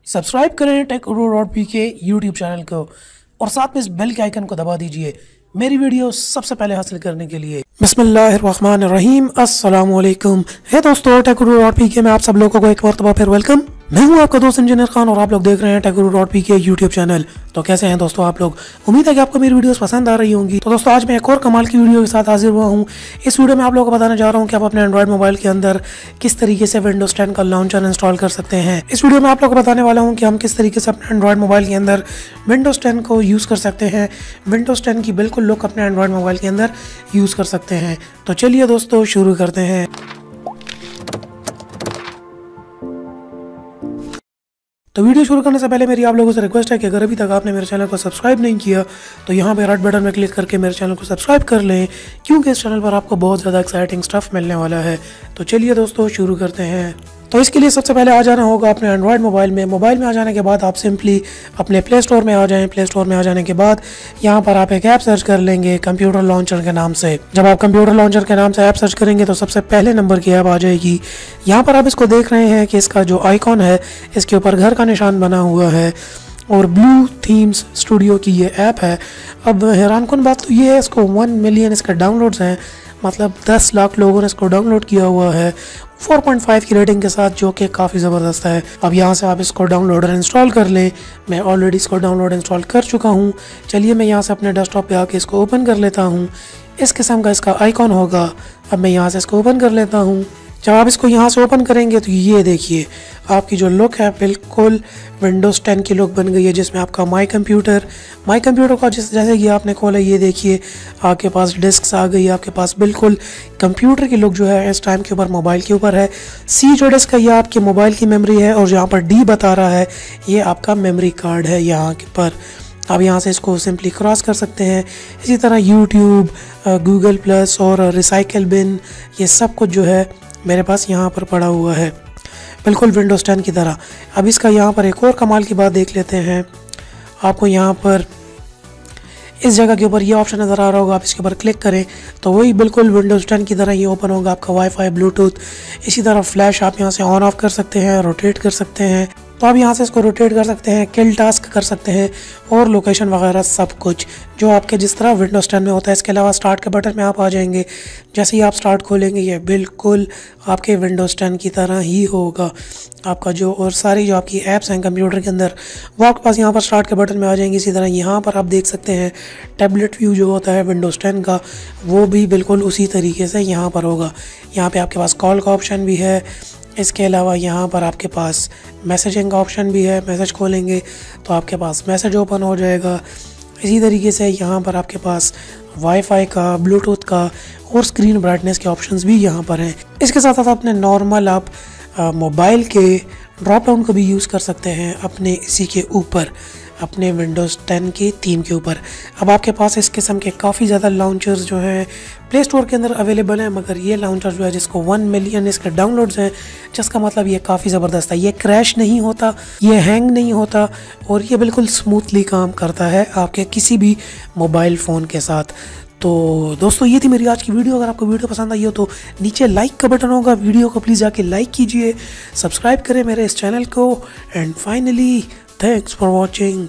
Subscribe करें take Urdu.PK YouTube channel को और साथ में इस बेल के आइकन को दबा दीजिए मेरी वीडियो सबसे पहले हासिल करने के लिए। बिस्मिल्लाहिर्रहमानिर्रहीम, अस्सलाम वालेकुम। है दोस्तों, टेक Urdu.PK में आप सब लोगों को एक मरतबा फिर वेलकम। मैं हूं आपका दोस्त इंजीनियर खान और आप लोग देख रहे हैं टेक Urdu.PK यूट्यूब चैनल। तो कैसे हैं दोस्तों आप लोग? उम्मीद है कि आपको मेरी वीडियोस पसंद आ रही होंगी। तो दोस्तों आज मैं एक और कमाल की वीडियो के साथ हाजिर हुआ हूं। इस वीडियो में आप लोगों को बताने जा रहा हूं कि आप अपने एंड्रॉइड मोबाइल के अंदर किस तरीके से विंडोज 10 का लॉन्चर इंस्टॉल कर सकते हैं। इस वीडियो में आप लोगों को बताने वाला हूं कि हम किस तरीके से अपने एंड्रॉइड मोबाइल के अंदर विंडोज 10 को यूज़ कर सकते हैं। विंडोज 10 की बिल्कुल लुक अपने एंड्रॉइड मोबाइल के अंदर यूज़ कर सकते हैं। तो चलिए दोस्तों शुरू करते हैं। तो वीडियो शुरू करने से पहले मेरी आप लोगों से रिक्वेस्ट है कि अगर अभी तक आपने मेरे चैनल को सब्सक्राइब नहीं किया तो यहाँ पे रेड बटन में क्लिक करके मेरे चैनल को सब्सक्राइब कर लें, क्योंकि इस चैनल पर आपको बहुत ज़्यादा एक्साइटिंग स्टफ मिलने वाला है। तो चलिए दोस्तों शुरू करते हैं। तो इसके लिए सबसे पहले आ जाना होगा अपने एंड्रॉइड मोबाइल में आ जाने के बाद आप सिंपली अपने प्ले स्टोर में आ जाएं। प्ले स्टोर में आ जाने के बाद यहाँ पर आप एक ऐप सर्च कर लेंगे कंप्यूटर लॉन्चर के नाम से। जब आप कंप्यूटर लॉन्चर के नाम से ऐप सर्च करेंगे तो सबसे पहले नंबर की ऐप आ जाएगी। यहाँ पर आप इसको देख रहे हैं कि इसका जो आइकॉन है इसके ऊपर घर का निशान बना हुआ है और ब्लू थीम्स स्टूडियो की ये ऐप है। अब हैरानकुन बात तो ये है, इसको 1 मिलियन इसके डाउनलोड्स हैं, मतलब 10 लाख लोगों ने इसको डाउनलोड किया हुआ है 4.5 की रेटिंग के साथ, जो कि काफ़ी ज़बरदस्त है। अब यहाँ से आप इसको डाउनलोडर इंस्टॉल कर लें। मैं ऑलरेडी इसको डाउनलोड इंस्टॉल कर चुका हूँ। चलिए मैं यहाँ से अपने डेस्कटॉप पे आके इसको ओपन कर लेता हूँ। इस किस्म का इसका आइकॉन होगा। अब मैं यहाँ से इसको ओपन कर लेता हूँ। जब आप इसको यहाँ से ओपन करेंगे तो ये देखिए आपकी जो लुक है बिल्कुल विंडोज़ 10 की लुक बन गई है, जिसमें आपका माई कंप्यूटर का जैसे कि आपने खोला, ये देखिए आपके पास डिस्क आ गई। आपके पास बिल्कुल कंप्यूटर की लुक जो है इस टाइम के ऊपर मोबाइल के ऊपर है। सी जो डिस्क है ये आपकी मोबाइल की मेमोरी है और यहाँ पर डी बता रहा है ये आपका मेमोरी कार्ड है यहाँ के पर। आप यहाँ से इसको सिंपली क्रॉस कर सकते हैं। इसी तरह यूट्यूब, गूगल प्लस और रिसाइकल बिन, ये सब कुछ जो है मेरे पास यहाँ पर पड़ा हुआ है बिल्कुल विंडोज़ 10 की तरह। अब इसका यहाँ पर एक और कमाल की बात देख लेते हैं। आपको यहाँ पर इस जगह के ऊपर ये ऑप्शन नज़र आ रहा होगा, आप इसके ऊपर क्लिक करें तो वही बिल्कुल विंडोज़ 10 की तरह ये ओपन होगा। आपका वाईफाई, ब्लूटूथ, इसी तरह फ्लैश आप यहाँ से ऑन ऑफ कर सकते हैं, रोटेट कर सकते हैं। तो आप यहाँ से इसको रोटेट कर सकते हैं, किल टास्क कर सकते हैं और लोकेशन वगैरह सब कुछ जो आपके जिस तरह विंडोज़ 10 में होता है। इसके अलावा स्टार्ट के बटन में आप आ जाएंगे। जैसे ही आप स्टार्ट खोलेंगे ये बिल्कुल आपके विंडोज़ 10 की तरह ही होगा। आपका जो और सारी जो आपकी ऐप्स हैं कंप्यूटर के अंदर वो आपके पास यहाँ पर स्टार्ट के बटन में आ जाएंगी। इसी तरह यहाँ पर आप देख सकते हैं टैबलेट व्यू जो होता है विंडोज़ 10 का, वो भी बिल्कुल उसी तरीके से यहाँ पर होगा। यहाँ पर आपके पास कॉल का ऑप्शन भी है। इसके अलावा यहाँ पर आपके पास मैसेजिंग का ऑप्शन भी है। मैसेज खोलेंगे तो आपके पास मैसेज ओपन हो जाएगा। इसी तरीके से यहाँ पर आपके पास वाईफाई का, ब्लूटूथ का और स्क्रीन ब्राइटनेस के ऑप्शंस भी यहाँ पर हैं। इसके साथ साथ अपने नॉर्मल आप मोबाइल के ड्रॉप डाउन को भी यूज़ कर सकते हैं अपने इसी के ऊपर, अपने विंडोज़ 10 के थीम के ऊपर। अब आपके पास इस किस्म के काफ़ी ज़्यादा लॉन्चर्स जो हैं प्ले स्टोर के अंदर अवेलेबल हैं, मगर ये लॉन्चर जो है जिसको 1 मिलियन इसके डाउनलोड्स हैं, जिसका मतलब ये काफ़ी ज़बरदस्त है। ये क्रैश नहीं होता, ये हैंग नहीं होता और ये बिल्कुल स्मूथली काम करता है आपके किसी भी मोबाइल फ़ोन के साथ। तो दोस्तों ये थी मेरी आज की वीडियो। अगर आपको वीडियो पसंद आई हो तो नीचे लाइक का बटन होगा, वीडियो को प्लीज़ जाके लाइक कीजिए, सब्सक्राइब करें मेरे इस चैनल को and finally thanks for watching.